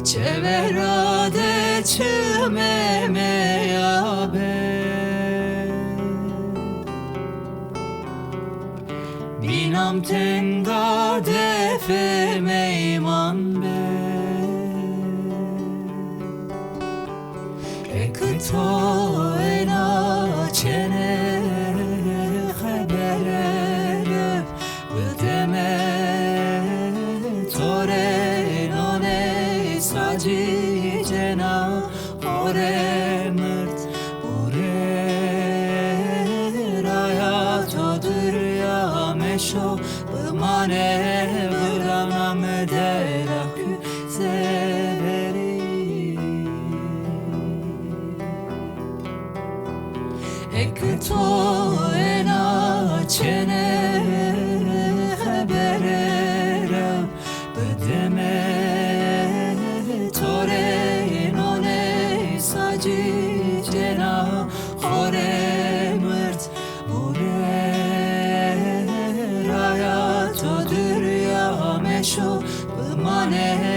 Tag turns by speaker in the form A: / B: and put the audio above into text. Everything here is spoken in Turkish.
A: Çeverade çimeme ya be Binam tenga defe meyman be Ekto ena çene haberere Vdeme tore none saci cena Ore mırt ure raya todur ya meşo Bımane vıranam derakü severi Ekto ena çene haberere Bıdeme tore none saci cena Hore mırt ure raya todur ya meşo Bımane